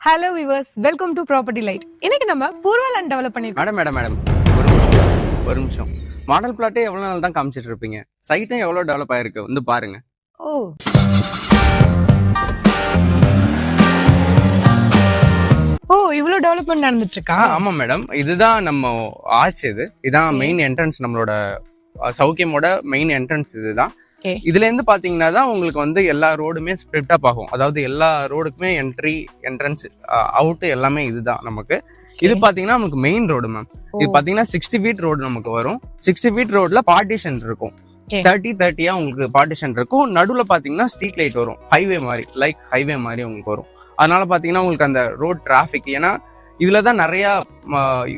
Hello viewers, welcome to property light. இன்னைக்கு நம்ம Purva land develop பண்ணிருக்கோம். மேடம் ஒரு நிமிஷம் மாடல் பிளாட்டே எவ்வளவு நாள் தான் காமிச்சிட்டு இருப்பீங்க? சைட்டும் எவ்வளவு டெவலப் ஆயிருக்கு வந்து பாருங்க. ஓ இவ்வளவு டெவலப்மெண்ட் நடந்துட்டு இருக்கா? ஆமா மேடம், இதுதான் நம்ம ஆர்ச். இதுதான் மெயின் என்ட்ரன்ஸ். நம்மளோட சௌக்கியமோட மெயின் என்ட்ரன்ஸ் இதுதான். இதுல இருந்து பாத்தீங்கன்னா தான் உங்களுக்கு வந்து எல்லா ரோடுமே ஸ்ப்ளிட் அப் ஆகும். அதாவது எல்லா ரோடுக்குமே என்ட்ரி, என்ட்ரன்ஸ், அவுட் எல்லாமே இதுதான் நமக்கு. இது பாத்தீங்கன்னா நமக்கு மெயின் ரோடு மேம். இது பாத்தீங்கன்னா 60 feet ரோடு நமக்கு வரும். 60 feet ரோட்ல பார்ட்டிஷன் இருக்கும். 30 உங்களுக்கு பார்ட்டிஷன் இருக்கும். நடுவுல பாத்தீங்கன்னா ஸ்ட்ரீட் லைட் வரும். ஹைவே மாதிரி, லைக் ஹைவே மாதிரி உங்களுக்கு வரும். அதனால பாத்தீங்கன்னா உங்களுக்கு அந்த ரோட் டிராபிக், ஏன்னா இதுலதான் நிறைய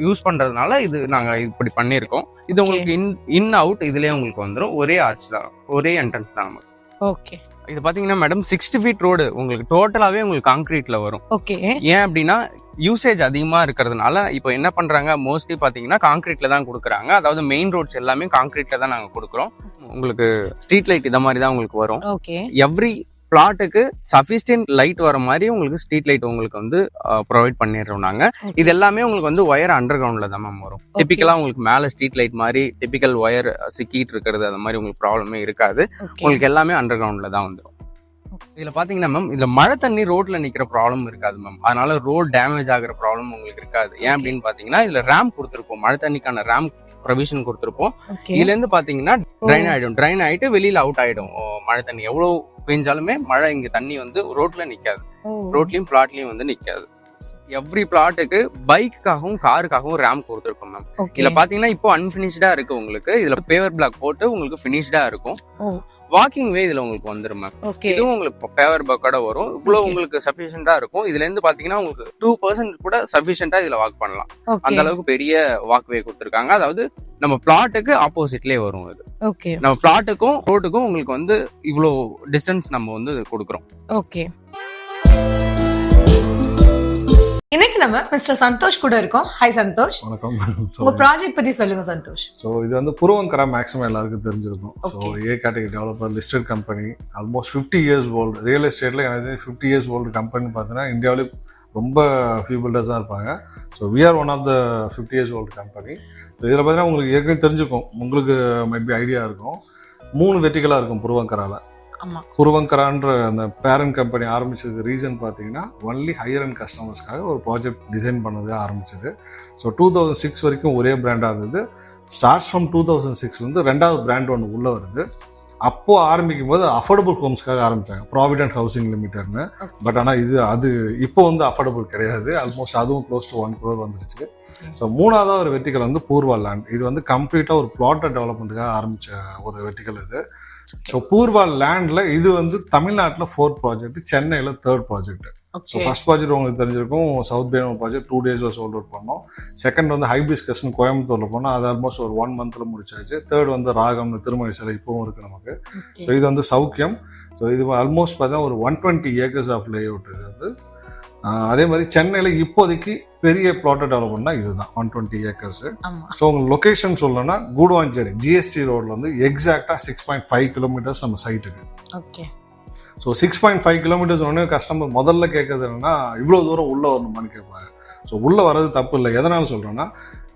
யூஸ் பண்றதுனால இது நாங்க இப்படி பண்ணிருக்கோம். இது உங்களுக்கு இன் அவுட் இதுலயே உங்களுக்கு வந்துடும். ஒரே ஆர்ச் தான், ஒரே என்ட்ரன்ஸ் தான் நமக்கு. ஓகே. இது பாத்தீங்கன்னா மேடம் 60 feet ரோடு உங்களுக்கு டோட்டலாவே உங்களுக்கு கான்கிரீட்ல வரும். ஓகே. ஏன் அப்படின்னா யூசேஜ் அதிகமா இருக்கிறதுனால இப்போ என்ன பண்றாங்க, மோஸ்ட்லி பாத்தீங்கன்னா கான்கிரீட்ல தான் கொடுக்குறாங்க. அதாவது மெயின் ரோட்ஸ் எல்லாமே கான்கிரீட்ல தான் நாங்க கொடுக்குறோம். உங்களுக்கு ஸ்ட்ரீட் லைட் இத மாதிரி தான் உங்களுக்கு வரும். ஓகே. எவ்ரி பிளாட்டுக்கு சஃபிஷியன்ட் லைட் வர மாதிரி உங்களுக்கு ஸ்ட்ரீட் லைட் உங்களுக்கு வந்து ப்ரொவைட் பண்ணிடுறோம் நாங்க. இது எல்லாமே உங்களுக்கு வந்து ஒயர் அண்டர் கிரவுண்ட்ல தான் மேம் வரும். டிபிக்கலா உங்களுக்கு மேல ஸ்ட்ரீட் லைட் மாதிரி டிபிக்கல் ஒயர் சிக்கிட்டு இருக்கிறது அந்த மாதிரி உங்களுக்கு ப்ராப்ளமே இருக்காது. உங்களுக்கு எல்லாமே அண்டர் கிரவுண்ட்ல தான் வந்துடும். இதுல பாத்தீங்கன்னா மேம், இதுல மழை தண்ணி ரோட்ல நிக்கிற ப்ராப்ளம் இருக்காது மேம். அதனால ரோட் டேமேஜ் ஆகுற ப்ராப்ளம் உங்களுக்கு இருக்காது. ஏன் அப்படின்னு பாத்தீங்கன்னா இதுல ரேம்ப் கொடுத்துருப்போம், மழை தண்ணிக்கான ரேம்ப் ப்ரொவிஷன் கொடுத்துருப்போம். இதுல இருந்து பாத்தீங்கன்னா ட்ரைன் ஆயிட்டு வெளியில அவுட் ஆயிடும். மழை தண்ணி எவ்வளவு பெஞ்சாலுமே மழை இங்க தண்ணி வந்து ரோட்ல நிக்காது, ரோட்லயும் பிளாட்லயும் வந்து நிக்காது. எவ்ரி பிளாட்டுக்கு பைக்குக்காகவும் காருக்காகவும் ரேம்ப் கொடுத்துருக்கோம் மேம். இதுல பாத்தீங்கன்னா இப்போ அன்பினிஷ்டா இருக்கு உங்களுக்கு. இதுல பேவர் பிளாக் போட்டு உங்களுக்கு பினிஷ்டா இருக்கும். வாக்கிங் வே இதுல உங்களுக்கு வந்துரும் மேம். இதுவும் உங்களுக்கு பேவர் பிளாக்கோட வரும். இவ்வளவு உங்களுக்கு சஃபிஷியன்டா இருக்கும். இதுல இருந்து பாத்தீங்கன்னா உங்களுக்கு 2% கூட சஃபிஷியன்டா இதுல வாக் பண்ணலாம். அந்த அளவுக்கு பெரிய வாக் வே கொடுத்துருக்காங்க. அதாவது நம்ம பிளாட்டுக்கு ஆப்போசிட்லயே வரும் இது. நம்ம பிளாட்டுக்கும் ரோட்டுக்கும் உங்களுக்கு வந்து இவ்வளவு டிஸ்டன்ஸ் நம்ம வந்து கொடுக்குறோம். ஓகே. இன்னைக்கு நம்ம மிஸ்டர் சந்தோஷ் கூட இருக்கோம். ஹாய் சந்தோஷ். வணக்கம். உங்க ப்ராஜெக்ட் பத்தி சொல்லுங்க சந்தோஷ். ஸோ இது வந்து புருவங்கரா மேக்ஸிமம் எல்லாருக்கும் தெரிஞ்சிருக்கும். So A category developer, listed company, almost 50 years old. Real எஸ்டேட்ல எனக்கு 50 years ஓல்டு கம்பெனி பார்த்தீங்கன்னா இந்தியாவிலே ரொம்ப ஃபியூ பில்டர்ஸ் தான் இருப்பாங்க. So we are one of the 50 years old company. So இதில் பார்த்தீங்கன்னா உங்களுக்கு ஏற்கனவே தெரிஞ்சுக்கும், உங்களுக்கு மேபி ஐடியா இருக்கும். 3 வெர்டிகலாக இருக்கும் புருவங்கரால. புருவங்கரான்ற அந்த பேரண்ட் கம்பெனி ஆரம்பிச்சதுக்கு ரீசன் பார்த்தீங்கன்னா ஒன்லி ஹையர் அண்ட் கஸ்டமர்ஸ்க்காக ஒரு ப்ராஜெக்ட் டிசைன் பண்ணது ஆரம்பிச்சது. ஸோ 2006 வரைக்கும் ஒரே பிராண்டாக இருந்தது. ஸ்டார்ட்ஸ் ஃப்ரம் 2006 ரெண்டாவது பிராண்ட் ஒன்று உள்ளே வருது. அப்போது ஆரம்பிக்கும் போது அஃபோர்டபுள் ஹோம்ஸ்க்காக ஆரம்பித்தாங்க, ப்ராவிடென்ட் ஹவுசிங் லிமிடெட்னு. பட் ஆனால் அது இப்போ வந்து அஃபோர்டபுள் கிடையாது. ஆல்மோஸ்ட் அதுவும் க்ளோஸ் டு 1 crore வந்துருச்சு. ஸோ மூணாவது ஒரு வெர்டிகல் வந்து பூர்வா லேண்ட். இது வந்து கம்ப்ளீட்டாக ஒரு பிளாட்டர் டெவலப்மெண்ட்டுக்காக ஆரம்பித்த ஒரு வெர்டிகல் இது. ஸோ பூர்வா லேண்ட்ல இது வந்து தமிழ்நாட்டில் 4th ப்ராஜெக்ட், சென்னையில் 3rd project. So first project உங்களுக்கு தெரிஞ்சிருக்கும், சவுத் பேன் ப்ராஜெக்ட் 2 days சோல்ட் அவுட் பண்ணோம். செகண்ட் வந்து ஹைபிஸ்கஸ்னு கோயம்புத்தூர்ல போனோம், அது ஆல்மோஸ்ட் ஒரு 1 monthல முடிச்சாச்சு. தேர்ட் வந்து ராகம்னு திருமணி சிலை இப்பவும் இருக்கு நமக்கு. ஸோ இது வந்து சௌக்கியம். ஸோ இது ஆல்மோஸ்ட் பார்த்தா ஒரு 120 acres ஆஃப் லே அவுட். இது வந்து அதே மாதிரி சென்னையில் இப்போதைக்கு பெரிய பிளாட்டர் டெவலப்மெண்ட்னா இதுதான் 120 acres. ஸோ உங்களுக்கு லொக்கேஷன் சொல்லணும்னா கூடுவாஞ்சேரி ஜிஎஸ்டி ரோட்ல வந்து எக்ஸாக்டா 6.5 kilometers நம்ம சைட்டுக்கு. ஸோ 6.5 kilometers ஒன்று கஸ்டமர் முதல்ல கேட்கறது என்னன்னா இவ்வளோ தூரம் உள்ளே வரணுமான்னு கேட்பாங்க. ஸோ உள்ளே வர்றது தப்பு இல்லை. எதனால சொல்கிறேன்னா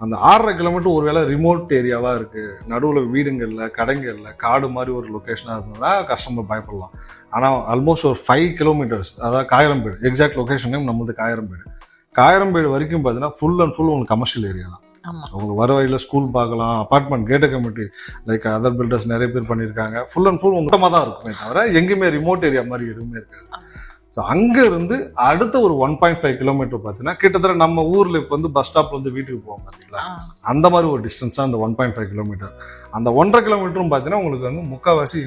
அந்த 6.5 kilometer ஒருவேளை ரிமோட் ஏரியாவாக இருக்குது, நடுவில் வீடுங்களில் கடைங்களில் காடு மாதிரி ஒரு லொக்கேஷனாக இருந்ததுன்னா கஸ்டமர் பயப்படலாம். ஆனால் ஆல்மோஸ்ட் ஒரு 5 kilometers, அதாவது காயரம்பேடு, எக்ஸாக்ட் லொக்கேஷன் நேம் நம்மளது காயரம்பேடு வரைக்கும் பார்த்தீங்கன்னா ஃபுல் அண்ட் ஃபுல் உங்களுக்கு கமர்ஷியல் ஏரியா தான். உங்களுக்கு வர வழியில் ஸ்கூல் பார்க்கலாம், apartment, gated community like other builders நிறைய பேர் பண்ணியிருக்காங்க. ஃபுல் அண்ட் ஃபுல் உங்கள்கிட்ட தான் இருக்குமே தவிர எங்கேயுமே ரிமோட் ஏரியா மாதிரி எதுவுமே இருக்காது. ஸோ அங்கேருந்து அடுத்த ஒரு 1.5 kilometer பார்த்தீங்கன்னா கிட்டத்தட்ட நம்ம ஊரில் இப்போ வந்து பஸ் ஸ்டாப்ல வந்து வீட்டுக்கு போவோம் பார்த்தீங்களா, அந்த மாதிரி ஒரு டிஸ்டன்ஸ் தான் அந்த 1.5 kilometer. அந்த 1.5 kilometer பார்த்தீங்கன்னா உங்களுக்கு வந்து முக்கால்வாசி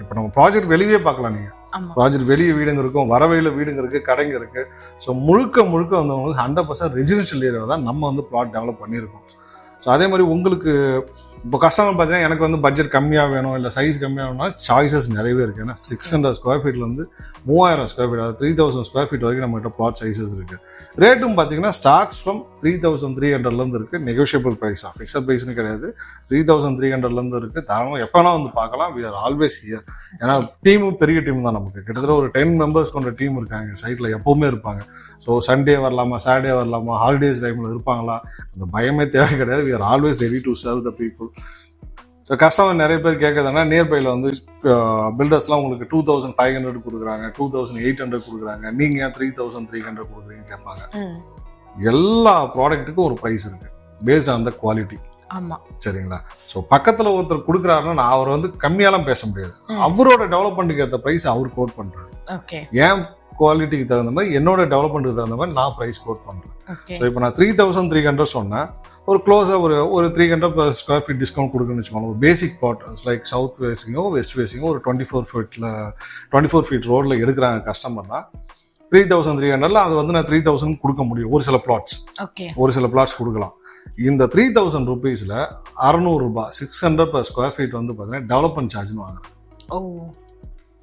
இப்போ நம்ம ப்ராஜெக்ட் வெளியே பார்க்கலாம். நீங்கள் ப்ராஜெக்ட் வெளியே வீடுங்க இருக்கும், வரவையில் வீடுங்க இருக்குது, கடைங்க இருக்குது. ஸோ முழுக்க வந்து உங்களுக்கு 100% ரெசிடென்ஷியல் ஏரியா தான் நம்ம வந்து பிளாட் டெவலப் பண்ணியிருக்கோம். ஸோ அதே மாதிரி உங்களுக்கு இப்போ கஸ்டமர் பார்த்தீங்கன்னா எனக்கு வந்து பட்ஜெட் கம்மியாக வேணும் இல்லை சைஸ் கம்மியாக வேணும்னா சாய்ஸஸ் நிறையவே இருக்குது. ஏன்னா 600 ஸ்கொயர் ஃபீட்ல வந்து 3000 ஸ்கொயர் ஃபீட், அதாவது 3000 ஸ்கொயர் ஃபீட் வரைக்கும் நம்மகிட்ட பிளாட் சைஸஸ் இருக்குது. ரேட்டும் பார்த்தீங்கன்னா ஸ்டார்ட்ஸ் ஃப்ரம் 3300 இருக்குது. நெகோஷியபிள் ப்ரைஸ், ஃபிக்ஸட் ப்ரைஸ்னு கிடையாது. 3300 இருக்குது. தாராளமாக எப்போனா வந்து பார்க்கலாம். We are always here. ஏன்னா டீமும் பெரிய டீம் தான், நமக்கு கிட்டத்தட்ட ஒரு 10 மெம்பர்ஸ் கொண்ட டீம் இருக்காங்க சைட்டில், எப்போவுமே இருப்பாங்க. ஸோ சண்டே வரலாமா, சாட்டர்டே வரலாமா, ஹாலிடேஸ் டைமில் இருப்பாங்களா, அந்த பயமே தேவை கிடையாது. We are always ready to serve the people. So customer நிறைய பேர் கேட்குறதுனா நியர்பையில் வந்து பில்டர்ஸ்லாம் உங்களுக்கு 2500 கொடுக்குறாங்க, 2800 கொடுக்குறாங்க, நீங்கள் ஏன் 3300 கொடுக்குறீங்கன்னு கேட்பாங்க. எல்லா ப்ராடக்ட்டுக்கும் ஒரு ப்ரைஸ் இருக்கு பேஸ்ட் ஆன் த குவாலிட்டி. ஆமா, சரிங்களா? ஸோ பக்கத்தில் ஒருத்தர் கொடுக்குறாருன்னா நான் அவரை வந்து கம்மியாலாம் பேச முடியாது. அவரோட டெவலப்மெண்ட்டுக்கு ஏற்ற ப்ரைஸ் அவர் கோட் பண்றாரு. ஏன் குவாலிட்டிக்கு தகுந்த மாதிரி, என்னோட டெவலப்மெண்ட்டுக்கு தகுந்த மாதிரி நான் ப்ரைஸ் கோட் பண்றேன். ஸோ இப்போ நான் 3300 சொன்னேன், ஒரு க்ளோஸாக ஒரு 300 ஸ்கொயர் ஃபீட் டிஸ்கவுண்ட் கொடுக்குன்னு வச்சுக்கோங்க. ஒரு பேசிக் பிளாட் லைக் சவுத் ஃபேஸிங்கோ வெஸ்ட் ஃபேஸிங்கோ ஒரு 24 ஃபீட் ரோடில் எடுக்கிறாங்க கஸ்டமர்னா 3300 அது வந்து நான் 3000 கொடுக்க முடியும். ஒரு சில பிளாட்ஸ் கொடுக்கலாம். இந்த 3000 rupeesல 600 ரூபாய் 600 per ஸ்கொயர் ஃபீட் வந்து பார்த்தீங்கன்னா டெவலப்மெண்ட் சார்ஜ்னு வாங்குறேன்.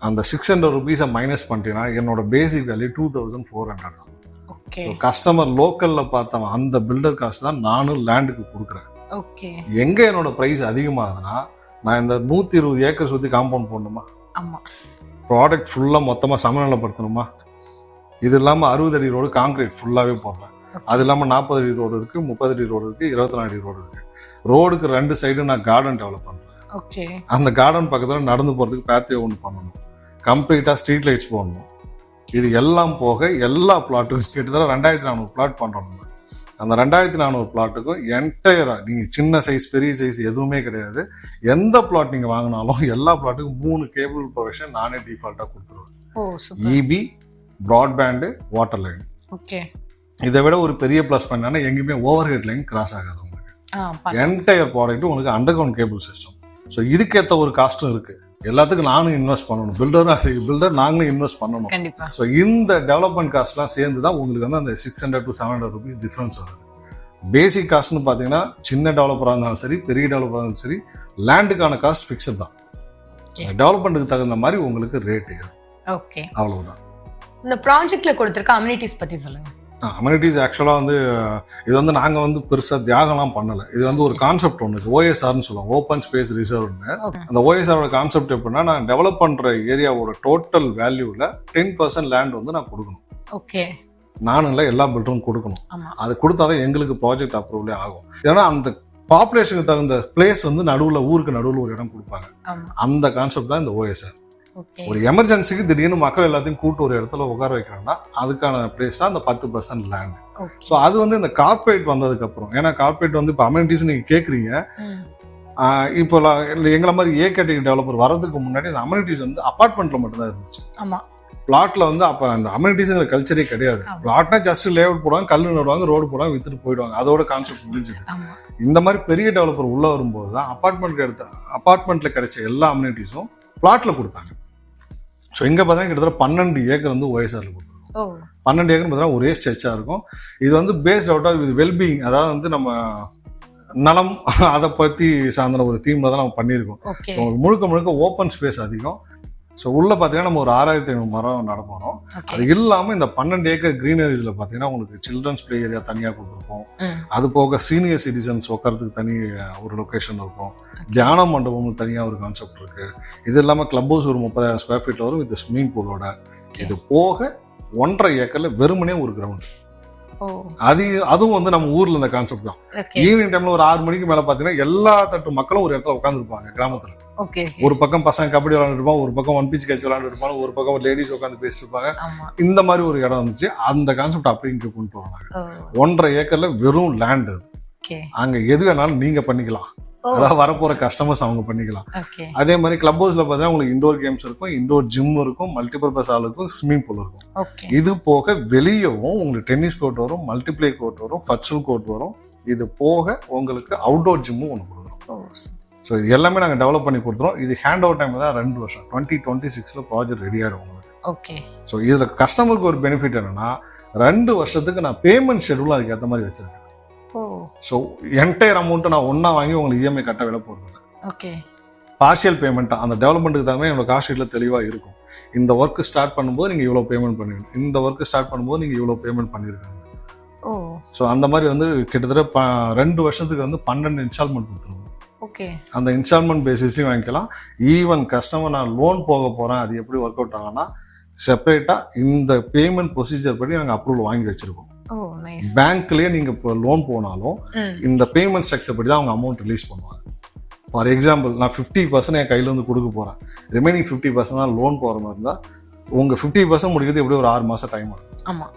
அந்த 600 rupees மைனஸ் பண்ணிட்டீங்கன்னா என்னோட பேசிக் வேல்யூ 2400 தான். கஸ்டமர் லோக்கல்ல பார்த்தவன் அந்த பில்டர் காஸ்ட் தான் நானும் லேண்டுக்கு கொடுக்குறேன். எங்க என்னோட பிரைஸ் அதிகமாகுதுன்னா, நான் இந்த 120 ஏக்கர் சுத்தி காம்பவுண்ட் போடணுமா, ப்ராடக்ட் ஃபுல்லா மொத்தமா சமநிலைப்படுத்தணுமா, இது இல்லாம 60 அடி ரோடு காங்கிரீட் ஃபுல்லாவே போடுறேன். அது இல்லாம 40 அடி ரோடு இருக்கு, 30 அடி ரோடு இருக்கு, 24 அடி ரோடு இருக்கு. ரோடுக்கு 2 சைடு நான் கார்டன் டெவலப் பண்றேன். அந்த கார்டன் பக்கத்துல நடந்து போறதுக்கு பேத்தியோ ஒன்று பண்ணணும், கம்ப்ளீட்டா ஸ்ட்ரீட் லைட்ஸ் போடணும். இது எல்லாம் போக எல்லா பிளாட்டுக்கும் கிட்டத்தட்ட 2400 பிளாட் பண்றோம். அந்த 2400 பிளாட்டுக்கும் என்டையரா நீங்க சின்ன சைஸ் பெரிய சைஸ் எதுவுமே கிடையாது. எந்த பிளாட் நீங்க வாங்கினாலும் எல்லா பிளாட்டுக்கும் 3 கேபிள் ப்ரொவிஷன் நானே டிஃபால்ட்டா கொடுத்துருவேன். EB, broadband, water line. இதை விட ஒரு பெரிய பிளஸ் பண்ணா எங்கேயுமே ஓவர் ஹெட் லைன் கிராஸ் ஆகாது உங்களுக்கு. என்டையர் ப்ராடக்ட் உங்களுக்கு underground cable system. So இதுக்கேற்ற ஒரு காஸ்ட்டும் இருக்கு. எல்லாத்துக்கும் நானும் இன்வெஸ்ட் பண்ணணும், பில்டர் நாங்களும் இன்வெஸ்ட் பண்ணணும். ஸோ இந்த டெவலப்மெண்ட் காஸ்ட்லாம் சேர்ந்து தான் உங்களுக்கு வந்து அந்த 600 to 700 rupees டிஃபரன்ஸ் வருது. பேசிக் காஸ்ட்னு பார்த்தீங்கன்னா சின்ன டெவலப்பராக இருந்தாலும் சரி, பெரிய டெவலப்பராக இருந்தாலும் சரி, லேண்டுக்கான காஸ்ட் ஃபிக்ஸட் தான். டெவலப்மெண்ட்டுக்கு தகுந்த மாதிரி உங்களுக்கு ரேட் ஏறும். அவ்வளவுதான். இந்த ப்ராஜெக்ட்ல கொடுத்திருக்க அம்யூனிட்டிஸ் பத்தி சொல்லுங்க. அம்யூனிட்டிஸ் ஆக்சுவலாக வந்து இது வந்து நாங்கள் வந்து பெருசாக தியாகம்லாம் பண்ணலை. இது வந்து ஒரு கான்செப்ட் ஒன்று இருக்குது, ஓஎஸ்ஆர்னு சொல்லுவாங்க, ஓப்பன் ஸ்பேஸ் ரிசர்வ்னு. அந்த ஓஎஸ்ஆரோட கான்செப்ட் எப்படின்னா, நான் டெவலப் பண்ணுற ஏரியாவோட டோட்டல் வேல்யூவில் 10% லேண்ட் வந்து நான் கொடுக்கணும். நானும் இல்லை, எல்லா பில்டரும் கொடுக்கணும். அது கொடுத்தாதான் எங்களுக்கு ப்ராஜெக்ட் அப்ரூவலே ஆகும். ஏன்னா அந்த பாப்புலேஷனுக்கு தகுந்த பிளேஸ் வந்து ஊருக்கு நடுவில் ஒரு இடம் கொடுப்பாங்க. அந்த கான்செப்ட் தான் இந்த ஓஎஸ்ஆர். ஒரு எமர்ஜென்சிக்கு திடீர்னு மக்கள் எல்லாத்தையும் கூட்டு ஒரு இடத்துல உட்கார வைக்கிறாங்கன்னா அதுக்கான பிளேஸ் தான் அந்த 10% லேண்ட். ஸோ அது வந்து இந்த கார்பரேட் வந்ததுக்கு அப்புறம், ஏன்னா கார்பரேட் வந்து இப்போ அமெனிட்டிஸ் நீங்க கேட்குறீங்க, இப்போ எங்களை மாதிரி ஏ கேட்டகரி டெவலப்பர் வர்றதுக்கு முன்னாடி அந்த அமெனிட்டிஸ் வந்து அபார்ட்மெண்ட்ல மட்டும்தான் இருந்துச்சு. பிளாட்ல வந்து அப்ப அந்த அமெனிட்டிஸ்ங்கிற கல்ச்சரே கிடையாது. பிளாட்னா ஜஸ்ட் லேஅவுட் போடுவாங்க, கல் நடுவாங்க, ரோடு போடுவாங்க, வித்துட்டு போயிடுவாங்க, அதோட கான்செப்ட் முடிஞ்சது. இந்த மாதிரி பெரிய டெவலப்பர் உள்ள வரும்போது தான் அபார்ட்மெண்ட்ல கிடைச்ச எல்லா அமெனிட்டிஸும் பிளாட்ல கொடுத்தாங்க. ஸோ இங்கே பார்த்தீங்கன்னா கிட்டத்தட்ட 12 ஏக்கர் வந்து ஓஎஸ்ஆர்ல கொடுத்துருக்கோம். 12 ஏக்கர் பார்த்தீங்கன்னா ஒரே ஸ்ட்ரெச்சாக இருக்கும். இது வந்து பேஸ்ட் அவுட் ஆஃப் வெல்பீயிங், அதாவது வந்து நம்ம நலம் அதை பற்றி சார்ந்த ஒரு தீம்ல தான் நம்ம பண்ணியிருக்கோம். முழுக்க ஓப்பன் ஸ்பேஸ் அதிகம். ஸோ உள்ள பார்த்தீங்கன்னா நம்ம ஒரு 6500 மரம் நடப்போம். அது இல்லாமல் இந்த 12 ஏக்கர் கிரீனரிஸ்ல பார்த்தீங்கன்னா உங்களுக்கு சில்ட்ரன்ஸ் பிளே ஏரியா தனியாக கொடுத்துருப்போம். அது போக சீனியர் சிட்டிசன்ஸ் உட்காரத்துக்கு தனி ஒரு லொக்கேஷன் இருக்கும். தியான மண்டபம் தனியாக ஒரு கான்செப்ட் இருக்கு. இது இல்லாமல் கிளப் ஹவுஸ் ஒரு 30,000 ஸ்கொயர் ஃபீட் வரும் வித் ஸ்விம்மிங் பூலோட. இது போக 1.5 ஏக்கர்ல வெறுமனே ஒரு கிரவுண்ட். அதுவும் வந்து நம்ம ஊர்ல இந்த கான்செப்ட் தான். ஈவினிங் டைம்ல ஒரு 6 மணிக்கு மேல பாத்தீங்கன்னா எல்லா தட்டு மக்களும் ஒரு இடத்துல உட்கார்ந்து இருப்பாங்க கிராமத்துல. ஒரு பக்கம் பசங்க கபடி விளையாண்டு இருப்பாங்க, ஒரு பக்கம் 1 pitch கேட்ச் விளையாண்டு இருப்பாங்க, ஒரு பக்கம் லேடிஸ் உட்காந்து பேசிட்டு இருப்பாங்க. இந்த மாதிரி ஒரு இடம் வந்துச்சு. அந்த கான்செப்ட் அப்படி இங்க கொண்டு வராங்க. 1.5 ஏக்கர்ல வெறும் லேண்ட். அங்க எது வேணாலும் நீங்க பண்ணிக்கலாம், அதாவது வரப்போற கஸ்டமர்ஸ் அவங்க பண்ணிக்கலாம். அதே மாதிரி கிளப் ஹவுஸ்ல பாத்தீங்கன்னா உங்களுக்கு இண்டோர் கேம்ஸ் இருக்கும், இண்டோர் ஜிம் இருக்கும், மல்டிபர்பஸ் ஹால் இருக்கும், ஸ்விம்மிங் பூல் இருக்கும். இது போக வெளியவும் உங்களுக்கு டென்னிஸ் கோர்ட் வரும், மல்டிப்ளே கோர்ட் வரும், ஃபட்சல் கோர்ட் வரும். இது போக உங்களுக்கு அவுட்டோர் ஜிம்மும் ஒன்று கொடுக்குறோம். ஸோ இது எல்லாமே நாங்கள் டெவலப் பண்ணி கொடுத்துறோம். இது ஹேண்ட் ஓவர் டைம் தான் 2 வருஷம். 2026 ப்ராஜெக்ட் ரெடி ஆகிடும் உங்களுக்கு. ஸோ இதில் கஸ்டமருக்கு ஒரு பெனிஃபிட் என்னன்னா 2 வருஷத்துக்கு நான் பேமெண்ட் ஷெட்யூல் அதுக்கு ஏற்ற மாதிரி வச்சிருக்கேன். ஸோ என்டையர் அமௌண்ட்டை நான் ஒன்றா வாங்கி உங்களுக்கு இஎம்ஐ கட்ட விட போகிறது இல்லை. ஓகே. பார்ஷியல் பேமெண்ட்டாக அந்த டெவலப்மெண்ட்டுக்கு தகுந்த என்னோட காஸ்ட் ஷீட்டில் தெளிவாக இருக்கும். இந்த ஒர்க் ஸ்டார்ட் பண்ணும்போது நீங்கள் இவ்வளோ பேமெண்ட் பண்ணிருக்கணும், இந்த ஒர்க் ஸ்டார்ட் பண்ணும்போது நீங்கள் இவ்வளோ பேமெண்ட் பண்ணியிருக்காங்க. ஸோ அந்த மாதிரி வந்து கிட்டத்தட்ட 2 வருஷத்துக்கு வந்து 12 இன்ஸ்டால்மெண்ட் கொடுத்துருவோம். ஓகே. அந்த இன்ஸ்டால்மெண்ட் பேசிஸ்லையும் வாங்கிக்கலாம். ஈவன் கஸ்டமர் நான் லோன் போக போகிறேன் அது எப்படி ஒர்க் அவுட் ஆகும்னா செப்பரேட்டாக இந்த பேமெண்ட் ப்ரொசீஜர் படி நாங்கள் அப்ரூவல் வாங்கி வச்சிருக்கோம். பேங்க்லேயே நீங்கள் இப்போ லோன் போனாலும் இந்த பேமெண்ட் ஸ்ட்ரக்சர் படி தான் அவங்க அமௌண்ட் ரிலீஸ் பண்ணுவாங்க. ஃபார் எக்ஸாம்பிள் நான் 50% என் கையில் வந்து கொடுக்க போகிறேன், ரிமைனிங் 50% தான் லோன் போகிற மாதிரி இருந்தால் உங்கள் 50% முடிக்கிறது எப்படி ஒரு 6 மாதம் டைம் ஆகும். ஆமாம்,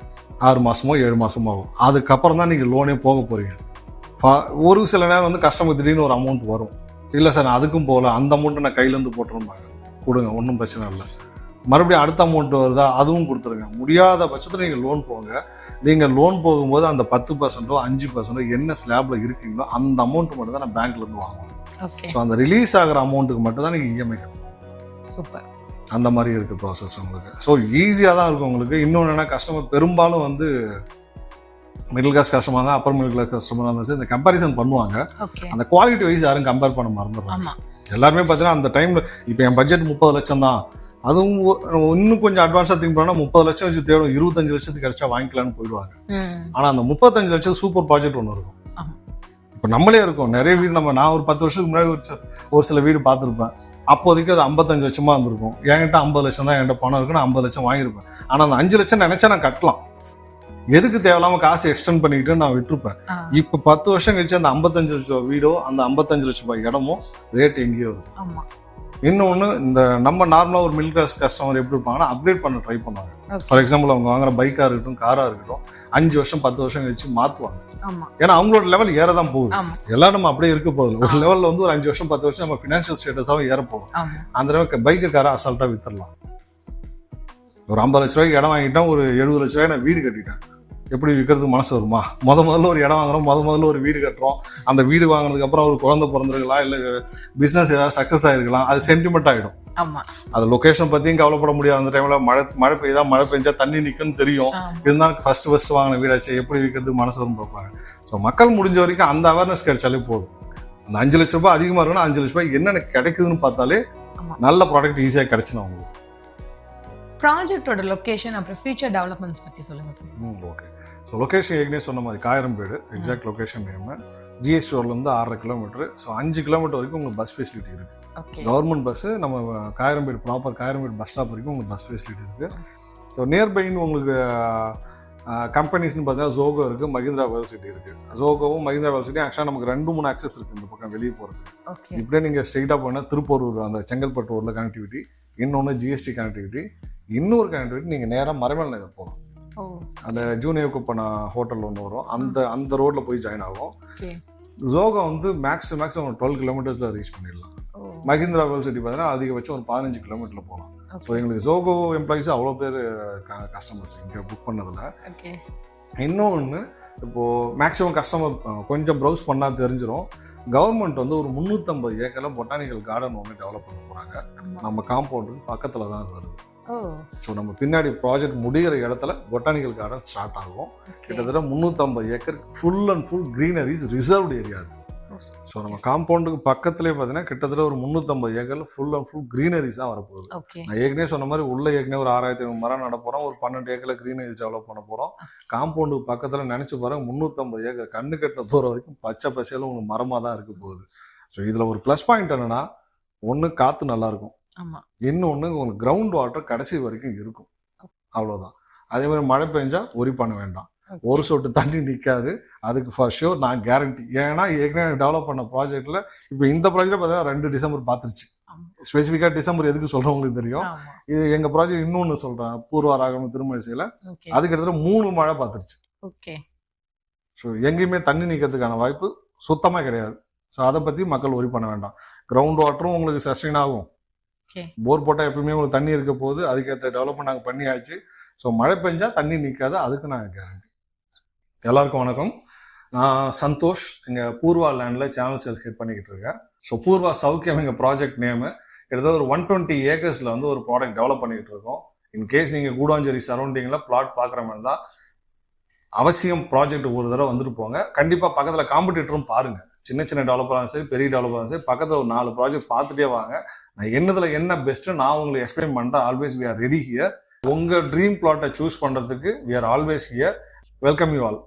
6 மாதமோ 7 மாதமோ ஆகும். அதுக்கப்புறம் தான் நீங்கள் லோனே போக போகிறீங்க. ஒரு சில நேரம் வந்து கஸ்டமர் திடீர்னு ஒரு அமௌண்ட் வரும், இல்லை சார் நான் அதுக்கும் போகல, அந்த அமௌண்ட்டை நான் கையிலேருந்து போட்டுருப்பாங்க, கொடுங்க ஒன்றும் பிரச்சனை இல்லை. மறுபடியும் அடுத்த அமௌண்ட் வருதா அதுவும் கொடுத்துருங்க. முடியாத பட்சத்தில் நீங்கள் லோன் போங்க. நீங்கள் லோன் போகும்போது அந்த 10%, 5% என்ன ஸ்லாபில் இருக்கீங்களோ அந்த அமௌண்ட் மட்டும் தான் நான் பேங்க்லேருந்து வாங்குவேன். ஸோ அந்த ரிலீஸ் ஆகிற அமௌண்ட்டுக்கு மட்டும் தான் நீங்கள் இஎம்ஐ கட்டணும். சூப்பர். அந்த மாதிரி இருக்குது ப்ராசஸ் உங்களுக்கு. ஸோ ஈஸியாக தான் இருக்கும் உங்களுக்கு. இன்னொன்று என்ன, கஸ்டமர் பெரும்பாலும் வந்து மிடில் கிளாஸ் கஸ்டமர் இருந்தால் அப்பர் மிடில் கிளாஸ் கஸ்டமராக இருந்தால் இந்த கம்பேரிசன் பண்ணுவாங்க. அந்த குவாலிட்டி வைஸ் யாரும் கம்பேர் பண்ண மறந்துடுறாங்க. எல்லாருமே பார்த்தீங்கன்னா அந்த டைமில் இப்போ என் பட்ஜெட் 30 லட்சம் தான், அதுவும் இன்னும் கொஞ்சம் அட்வான்ஸாக திங்க் பண்ணால் 30 லட்சம் வச்சு தேடும், 25 லட்சத்துக்கு கிடைச்சா வாங்கிக்கலான்னு போயிடுவாங்க. ஆனால் அந்த 35 லட்சம் சூப்பர் ப்ராஜெக்ட் ஒன்று இருக்கும். இப்போ நம்மளே இருக்கோம் நிறைய வீடு, நான் ஒரு 10 வருஷத்துக்கு முன்னாடி ஒரு சில வீடு பார்த்துருப்பேன். அப்போதைக்கு அது 55 லட்சமா இருந்திருக்கும். என்கிட்ட 50 லட்சம் தான் என்கிட்ட பணம் இருக்கு, நான் 50 லட்சம் வாங்கியிருப்பேன். ஆனால் அந்த 5 லட்சம் நினைச்சா நான் கட்டலாம், எதுக்கு தேவையில்லாம காசு எக்ஸ்டெண்ட் பண்ணிட்டு நான் விட்டுருப்பேன். இப்போ 10 வருஷம் கழிச்சு அந்த 55 லட்சம் வீடோ அந்த 55 லட்சம் ரூபாய் இடமோ ரேட் எங்கேயோ இருக்கும். இன்னொன்று, இந்த நம்ம நார்மலாக ஒரு மிடில் கிளாஸ் கஸ்டமர் எப்படி இருப்பாங்கன்னா அப்கிரேட் பண்ண ட்ரை பண்ணுவாங்க. ஃபார் எக்ஸாம்பிள் அவங்க வாங்குற பைக்காக இருக்கட்டும், காராக இருக்கட்டும், 5 வருஷம் 10 வருஷம் கழிச்சு மாற்றுவாங்க. ஏன்னா அவங்களோட லெவல் ஏற தான் போகுது. எல்லாரும் நம்ம அப்படியே இருக்க போகுது. ஒரு லெவலில் வந்து ஒரு 5 வருஷம் 10 வருஷம் நம்ம ஃபினான்ஷியல் ஸ்டேட்டஸாகவும் ஏற போகும். அந்த அளவுக்கு பைக்கு காரை அசால்ட்டாக வித்துடலாம். ஒரு 50 லட்ச ரூபாய்க்கு இடம் வாங்கிட்டேன், ஒரு 70 லட்ச ரூபாய் நான் வீடு கட்டிட்டேன், எப்படி விற்கிறதுக்கு மனசு வருமா? முதல்ல ஒரு இடம் வாங்குறோம், முதல்ல ஒரு வீடு கட்டுறோம். அந்த வீடு வாங்கினதுக்கு அப்புறம் ஒரு குழந்தை பிறந்திருக்கலாம், இல்லை பிசினஸ் ஏதாவது சக்சஸ் ஆயிருக்கலாம், அது சென்டிமெண்ட் ஆகிடும். அது லொகேஷன் பத்தியும் கவலைப்பட முடியாது. அந்த டைம்ல மழை பெய்யுதா, மழை பெஞ்சா தண்ணி நிற்குன்னு தெரியும். இருந்தாலும் ஃபர்ஸ்ட் வாங்கின வீடாச்சு, எப்படி விற்கிறதுக்கு மனசு வரும் பார்ப்பாங்க. ஸோ மக்கள் முடிஞ்ச வரைக்கும் அந்த அவேர்னஸ் கிடைச்சாலே போதும். அந்த 5 லட்ச ரூபாய் அதிகமாக இருக்குன்னா 5 லட்ச ரூபாய் என்னென்ன கிடைக்குதுன்னு பார்த்தாலே நல்ல ப்ராடக்ட் ஈஸியாக கிடைச்சிடும் உங்களுக்கு. ப்ராஜெக்டோட லொகேஷன் அப்புறம் ஃபியூச்சர் டெவலப்மெண்ட்ஸ் பத்தி சொல்லுங்க சார். ஓகே. ஸோ லொகேஷன் ஏற்கனவே சொன்ன மாதிரி Kayarambedu exact location name. GST ரோட்லேருந்து 6.5 கிலோமீட்டர். ஸோ 5 கிலோமீட்டர் வரைக்கும் உங்களுக்கு பஸ் ஃபெசிலிட்டி இருக்குது. கவர்மெண்ட் பஸ்ஸு நம்ம Kayarambedu proper Kayarambedu bus stop வரைக்கும் உங்களுக்கு பஸ் ஃபெசிலிட்டி இருக்குது. ஸோ நியர்பைன்னு உங்களுக்கு கம்பெனிஸ்ன்னு பார்த்தீங்கன்னா ஜோகோ இருக்குது, மஹிந்திரா வேர்ல்ட் சிட்டி இருக்குது. ஜோகோவும் மஹிந்திரா வேர்ல்ட் சிட்டி ஆக்சுவலாக நமக்கு 2-3 ஆக்சஸ் இருக்குது இந்த பக்கம் வெளியே போகிறது. இப்படியே நீங்கள் ஸ்ட்ரெயிட்டாக போனால் திருப்பூர் அந்த செங்கல்பட்டு ஊரில் கனெக்டிவிட்டி, இன்னொன்று ஜிஎஸ்டி கனெக்டிவிட்டி, இன்னொரு கனெக்டிவிட்டி நீங்கள் நேராக மரமேல் நகர் போகலாம். அந்த ஜூனியர் குப்பனா ஹோட்டல் ஒன்று வரும், அந்த ரோட்ல போய் ஜாயின் ஆகும். ஜோகோ வந்து மேக்ஸ் 12 கிலோமீட்டர்ஸ்ல ரீச் பண்ணிடலாம். மஹிந்திரா வேர்ல்ட் சிட்டி பார்த்தீங்கன்னா அதிகபட்சம் ஒரு 15 கிலோமீட்டர்ல போகலாம். ஸோ எங்களுக்கு ஜோகோ எம்ப்ளாயிஸ் அவ்வளோ பேர் கஸ்டமர்ஸ் இங்கே புக் பண்ணதில்ல. இன்னொன்று, இப்போ மேக்ஸிமம் கஸ்டமர் கொஞ்சம் ப்ரௌஸ் பண்ணால் தெரிஞ்சிடும், கவர்மெண்ட் வந்து ஒரு 350 ஏக்கர்ல பொட்டானிக்கல் கார்டன் ஒன்று டெவலப் பண்ண போகிறாங்க. நம்ம காம்பவுண்டுக்கு பக்கத்தில் தான் அது வருது. ஸோ நம்ம பின்னாடி ப்ராஜெக்ட் முடிகிற இடத்துல பொட்டானிக்கல் கார்டன் ஸ்டார்ட் ஆகும். கிட்டத்தட்ட 350 acre full and full greeneries reserved area. So நம்ம காம்பவுண்டுக்கு பக்கத்துலேயே பார்த்தீங்கன்னா கிட்டத்தட்ட ஒரு 350 ஏக்கர்ல ஃபுல் அண்ட் ஃபுல் க்ரீனரிஸ் தான் வரப்போகுது. நான் ஏற்கனவே சொன்ன மாதிரி உள்ள ஏற்கனவே ஒரு 6500 மரம் நட போகிறோம், ஒரு 12 ஏக்கர்ல க்ரீனரிஸ் டெவலப் பண்ண போகிறோம். காம்பவுண்டுக்கு பக்கத்தில் நினச்சி பாருங்க, 350 ஏக்கர் கண்ணு கட்டின தூரம் வரைக்கும் பச்சை பசையில உங்களுக்கு மரமாக தான் இருக்க போகுது. ஸோ இதில் ஒரு ப்ளஸ் பாயிண்ட் என்னன்னா, ஒன்று காற்று நல்லாயிருக்கும், இன்னொன்று உங்களுக்கு கிரவுண்ட் வாட்டர் கடைசி வரைக்கும் இருக்கும், அவ்வளோதான். அதே மாதிரி மழை பெஞ்சா ஒரி பண்ண வேண்டாம், ஒரு சொட்டு தண்ணி நிற்காது, அதுக்கு ஃபார் ஷியோர் நான் கேரண்டி. ஏன்னா ஏற்கனவே டெவலப் பண்ண ப்ராஜெக்ட்ல இப்போ இந்த ப்ராஜெக்ட் பார்த்தீங்கன்னா 2 டிசம்பர் பார்த்துருச்சு. ஸ்பெசிஃபிக்காக டிசம்பர் எதுக்கு சொல்றவங்களுக்கு தெரியும். இது எங்க ப்ராஜெக்ட் இன்னொன்று சொல்றேன், பூர்வாராகம் திருமழிசையில் அது கிட்டத்தட்ட 3 மழை பார்த்துருச்சு. ஸோ எங்கேயுமே தண்ணி நிற்கிறதுக்கான வாய்ப்பு சுத்தமாக கிடையாது. ஸோ அதை பற்றி மக்கள் ஒரி பண்ண வேண்டாம். கிரவுண்ட் வாட்டரும் உங்களுக்கு சஸ்டெயின் ஆகும். போர் போட்டால் எப்பவுமே உங்களுக்கு தண்ணி இருக்க போது, அதுக்கேற்ற டெவலப்மெண்ட் நாங்கள் பண்ணியாச்சு. ஸோ மழை பெஞ்சா தண்ணி நிற்காது, அதுக்கு நாங்கள் கேரண்டி. எல்லாருக்கும் வணக்கம், நான் சந்தோஷ், எங்கள் பூர்வா லேண்டில் சேனல் சேல்ஸ் ஹெட் பண்ணிக்கிட்டு இருக்கேன். ஸோ பூர்வா சௌக்கியம் எங்கள் ப்ராஜெக்ட் நேமு. கிட்டத்தட்ட ஒரு 120 ஏக்கர்ஸில் வந்து ஒரு ப்ராடக்ட் டெவலப் பண்ணிக்கிட்டு இருக்கோம். இன்கேஸ் நீங்கள் கூடாஞ்சேரி சரௌண்டிங்கில் பிளாட் பார்க்குற மாதிரி தான் அவசியம் ப்ராஜெக்ட் ஒரு தடவை வந்துட்டு போங்க. கண்டிப்பா பக்கத்துல காம்படிட்டரும் பாருங்க. சின்ன சின்ன டெவலப்பராக சரி, பெரிய டெவலப்பராக சரி, பக்கத்துல ஒரு 4 ப்ராஜெக்ட் பார்த்துட்டே வாங்க. நான் என்னதுல என்ன பெஸ்ட் நான் உங்களுக்கு எக்ஸ்பிளைன் பண்றேன். Always we are ready here. உங்க ட்ரீம் பிளாட்டை சூஸ் பண்றதுக்கு we are always here. Welcome you all.